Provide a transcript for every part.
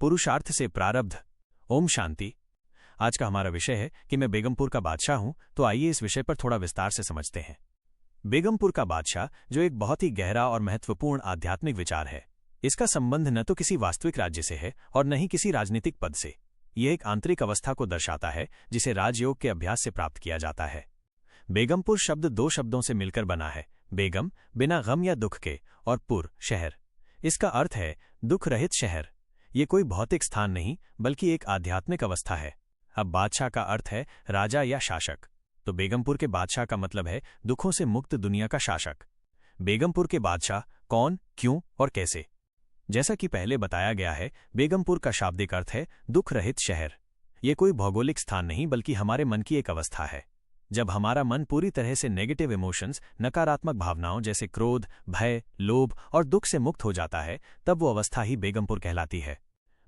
पुरुषार्थ से प्रारब्ध। ओम शांति। आज का हमारा विषय है कि मैं बेगमपुर का बादशाह हूं, तो आइए इस विषय पर थोड़ा विस्तार से समझते हैं। बेगमपुर का बादशाह जो एक बहुत ही गहरा और महत्वपूर्ण आध्यात्मिक विचार है। इसका संबंध न तो किसी वास्तविक राज्य से है और न ही किसी राजनीतिक पद से। यह एक आंतरिक अवस्था को दर्शाता है जिसे राजयोग के अभ्यास से प्राप्त किया जाता है। बेगमपुर शब्द दो शब्दों से मिलकर बना है, बेगम बिना गम या दुख के, और पुर शहर। इसका अर्थ है दुख रहित शहर। ये कोई भौतिक स्थान नहीं बल्कि एक आध्यात्मिक अवस्था है। अब बादशाह का अर्थ है राजा या शासक, तो बेगमपुर के बादशाह का मतलब है दुखों से मुक्त दुनिया का शासक। बेगमपुर के बादशाह कौन, क्यों और कैसे? जैसा कि पहले बताया गया है, बेगमपुर का शाब्दिक अर्थ है दुख रहित शहर। ये कोई भौगोलिक स्थान नहीं बल्कि हमारे मन की एक अवस्था है। जब हमारा मन पूरी तरह से नेगेटिव इमोशंस, नकारात्मक भावनाओं जैसे क्रोध, भय, लोभ और दुख से मुक्त हो जाता है, तब वो अवस्था ही बेगमपुर कहलाती है।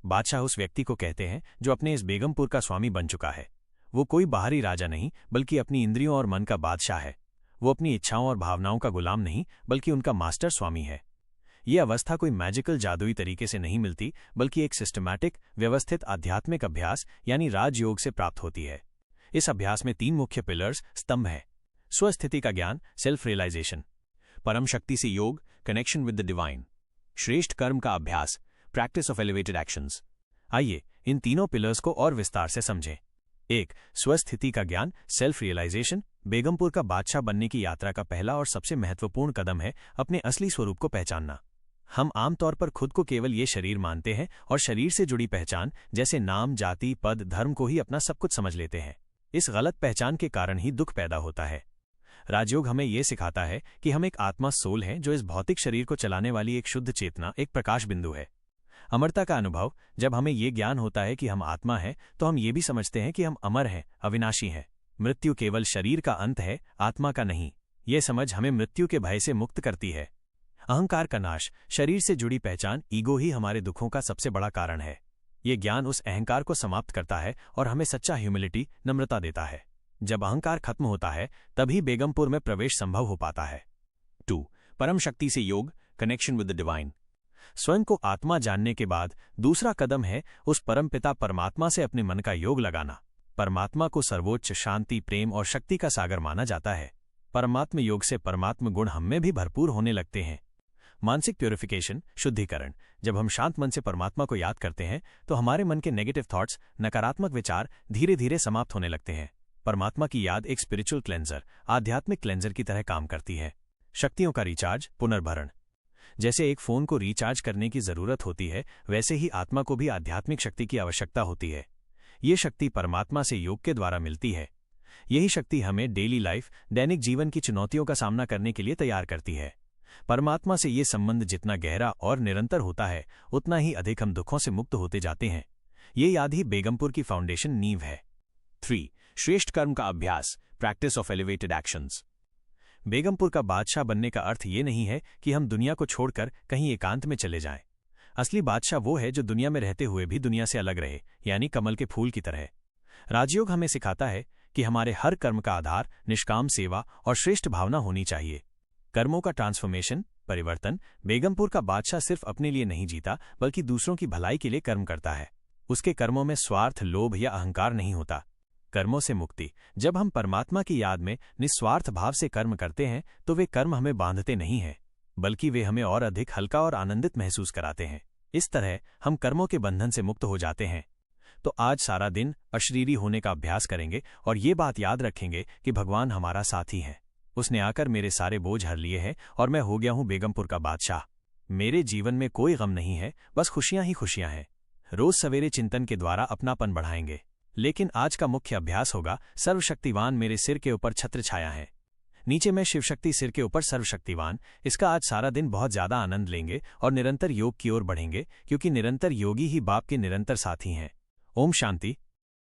बादशाह उस व्यक्ति को कहते हैं जो अपने इस बेगमपुर का स्वामी बन चुका है। वो कोई बाहरी राजा नहीं बल्कि अपनी इंद्रियों और मन का बादशाह है। वो अपनी इच्छाओं और भावनाओं का गुलाम नहीं बल्कि उनका मास्टर स्वामी है। ये अवस्था कोई मैजिकल जादुई तरीके से नहीं मिलती बल्कि एक सिस्टमैटिक, व्यवस्थित आध्यात्मिक अभ्यास यानी राजयोग से प्राप्त होती है। इस अभ्यास में 3 मुख्य पिलर्स, स्तंभ हैं। स्वस्थिति का ज्ञान, सेल्फ रियलाइजेशन। परम शक्ति से योग, कनेक्शन विद द डिवाइन। श्रेष्ठ कर्म का अभ्यास, प्रैक्टिस ऑफ एलिवेटेड एक्शंस। आइए इन तीनों पिलर्स को और विस्तार से समझें। 1. स्वस्थिति का ज्ञान, सेल्फ रियलाइजेशन। बेगमपुर का बादशाह बनने की यात्रा का पहला और सबसे महत्वपूर्ण कदम है अपने असली स्वरूप को पहचानना। हम आमतौर पर खुद को केवल ये शरीर मानते हैं और शरीर से जुड़ी पहचान जैसे नाम, जाति, पद, धर्म को ही अपना सब कुछ समझ लेते हैं। इस गलत पहचान के कारण ही दुख पैदा होता है। राजयोग हमें यह सिखाता है कि हम एक आत्मा, सोल हैं जो इस भौतिक शरीर को चलाने वाली एक शुद्ध चेतना, एक प्रकाश बिंदु है। अमरता का अनुभव, जब हमें यह ज्ञान होता है कि हम आत्मा हैं, तो हम ये भी समझते हैं कि हम अमर हैं, अविनाशी हैं। मृत्यु केवल शरीर का अंत है, आत्मा का नहीं। यह समझ हमें मृत्यु के भय से मुक्त करती है। अहंकार का नाश, शरीर से जुड़ी पहचान, ईगो ही हमारे दुखों का सबसे बड़ा कारण है। ये ज्ञान उस अहंकार को समाप्त करता है और हमें सच्चा ह्यूमिलिटी, नम्रता देता है। जब अहंकार खत्म होता है तभी बेगमपुर में प्रवेश संभव हो पाता है। 2. परम शक्ति से योग, कनेक्शन विद द डिवाइन। स्वयं को आत्मा जानने के बाद दूसरा कदम है उस परमपिता परमात्मा से अपने मन का योग लगाना। परमात्मा को सर्वोच्च शांति, प्रेम और शक्ति का सागर माना जाता है। परमात्म योग से परमात्म गुण हम में भी भरपूर होने लगते हैं। मानसिक प्यूरिफिकेशन, शुद्धिकरण। जब हम शांत मन से परमात्मा को याद करते हैं तो हमारे मन के नेगेटिव थॉट्स, नकारात्मक विचार धीरे धीरे समाप्त होने लगते हैं। परमात्मा की याद एक स्पिरिचुअल क्लेंजर, आध्यात्मिक क्लेंजर की तरह काम करती है। शक्तियों का रिचार्ज, पुनर्भरण। जैसे एक फोन को रिचार्ज करने की जरूरत होती है, वैसे ही आत्मा को भी आध्यात्मिक शक्ति की आवश्यकता होती है। ये शक्ति परमात्मा से योग के द्वारा मिलती है। यही शक्ति हमें डेली लाइफ, दैनिक जीवन की चुनौतियों का सामना करने के लिए तैयार करती है। परमात्मा से ये संबंध जितना गहरा और निरंतर होता है, उतना ही अधिक हम दुखों से मुक्त होते जाते हैं। ये याद ही बेगमपुर की फाउंडेशन नींव है। 3. श्रेष्ठ कर्म का अभ्यास, practice of elevated actions. Begampur का बादशाह बनने का अर्थ ये नहीं है कि हम दुनिया को छोड़कर कहीं एकांत में चले जाएं। असली बादशाह वो है जो दुनिया में रहते हुए भी दुनिया से अलग रहे, यानी कमल के फूल की तरह। राजयोग हमें सिखाता है कि हमारे हर कर्म का आधार निष्काम सेवा और श्रेष्ठ भावना होनी चाहिए। कर्मों का ट्रांसफॉर्मेशन, परिवर्तन। बेगमपुर का बादशाह सिर्फ अपने लिए नहीं जीता बल्कि दूसरों की भलाई के लिए कर्म करता है। उसके कर्मों में स्वार्थ, लोभ या अहंकार नहीं होता। कर्मों से मुक्ति। जब हम परमात्मा की याद में निस्वार्थ भाव से कर्म करते हैं तो वे कर्म हमें बांधते नहीं हैं, बल्कि वे हमें और अधिक हल्का और आनंदित महसूस कराते हैं। इस तरह हम कर्मों के बंधन से मुक्त हो जाते हैं। तो आज सारा दिन अशरीरी होने का अभ्यास करेंगे और ये बात याद रखेंगे कि भगवान हमारा साथी है। उसने आकर मेरे सारे बोझ हर लिए हैं और मैं हो गया हूं बेगमपुर का बादशाह। मेरे जीवन में कोई गम नहीं है, बस खुशियां ही खुशियां हैं। रोज सवेरे चिंतन के द्वारा अपनापन बढ़ाएंगे। लेकिन आज का मुख्य अभ्यास होगा सर्वशक्तिवान मेरे सिर के ऊपर छत्र छाया है। नीचे में शिवशक्ति, सिर के ऊपर सर्वशक्तिवान। इसका आज सारा दिन बहुत ज्यादा आनंद लेंगे और निरंतर योग की ओर बढ़ेंगे, क्योंकि निरंतर योगी ही बाप के निरंतर साथी हैं। ओम शांति।